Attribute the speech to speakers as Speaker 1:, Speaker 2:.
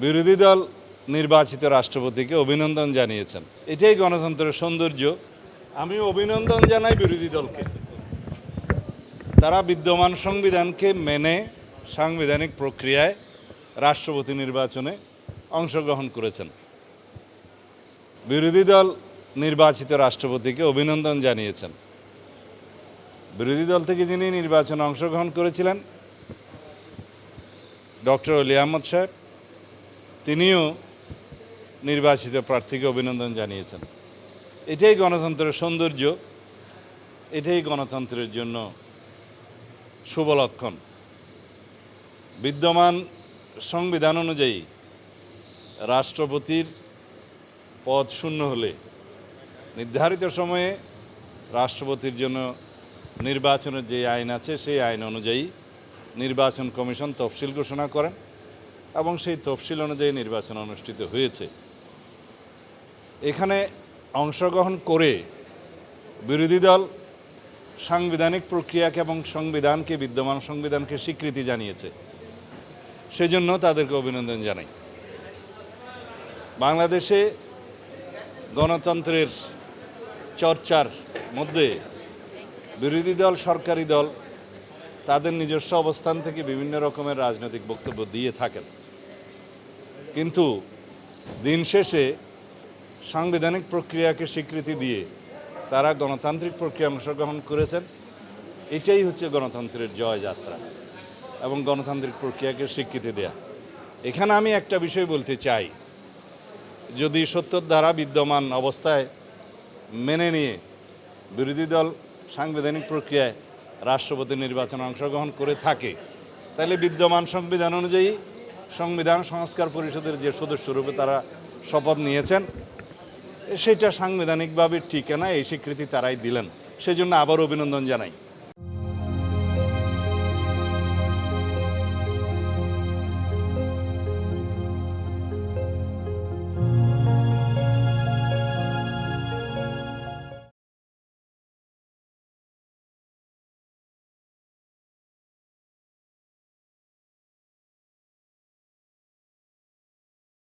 Speaker 1: বিরোধী দল নির্বাচিত রাষ্ট্রপতিকে অভিনন্দন জানিয়েছেন। এটাই গণতন্ত্রের সৌন্দর্য। আমি অভিনন্দন জানাই বিরোধী দলকে। তারা বিদ্যমান সংবিধানকে মেনে সাংবিধানিক প্রক্রিয়ায় রাষ্ট্রপতি নির্বাচনে অংশগ্রহণ করেছেন। বিরোধী দল নির্বাচিত রাষ্ট্রপতিকে অভিনন্দন জানিয়েছেন। বিরোধী দল থেকে যিনি নির্বাচনে অংশগ্রহণ করেছিলেন ডক্টর অলি আহমদ সাহেব, তিনিও নির্বাচিত প্রার্থীকে অভিনন্দন জানিয়েছেন। এটাই গণতন্ত্রের সৌন্দর্য, এটাই গণতন্ত্রের জন্য শুভ লক্ষণ। বিদ্যমান সংবিধান অনুযায়ী রাষ্ট্রপতির পদ শূন্য হলে নির্ধারিত সময়ে রাষ্ট্রপতির জন্য নির্বাচনের যে আইন আছে সেই আইন অনুযায়ী নির্বাচন কমিশন তফসিল ঘোষণা করেন এবং সেই তফসিল অনুযায়ী নির্বাচন অনুষ্ঠিত হয়েছে। এখানে অংশগ্রহণ করে বিরোধী দল সাংবিধানিক প্রক্রিয়াকে এবং সংবিধানকে, বিদ্যমান সংবিধানকে স্বীকৃতি জানিয়েছে। সেজন্য তাদেরকে অভিনন্দন জানাই। বাংলাদেশে গণতন্ত্রের চর্চার মধ্যে বিরোধী দল, সরকারি দল তাদের নিজস্ব অবস্থান থেকে বিভিন্ন রকমের রাজনৈতিক বক্তব্য দিয়ে থাকেন, কিন্তু দিন শেষে সাংবিধানিক প্রক্রিয়াকে স্বীকৃতি দিয়ে তারা গণতান্ত্রিক প্রক্রিয়া অংশগ্রহণ করেছেন। এটাই হচ্ছে গণতন্ত্রের জয়যাত্রা এবং গণতান্ত্রিক প্রক্রিয়াকে স্বীকৃতি দেয়া। এখানে আমি একটা বিষয় বলতে চাই, যদি ৭০ ধারা বিদ্যমান অবস্থায় মেনে নিয়ে বিরোধী দল সাংবিধানিক প্রক্রিয়ায় রাষ্ট্রপতি নির্বাচনে অংশগ্রহণ করে থাকে, তাহলে বিদ্যমান সংবিধান অনুযায়ী সংবিধান সংস্কার পরিষদের যে সদস্যরূপে তারা শপথ নিয়েছেন সেটা সাংবিধানিকভাবে টিকে না, এই স্বীকৃতি তারাই দিলেন। সেজন্য আবার অভিনন্দন জানাই।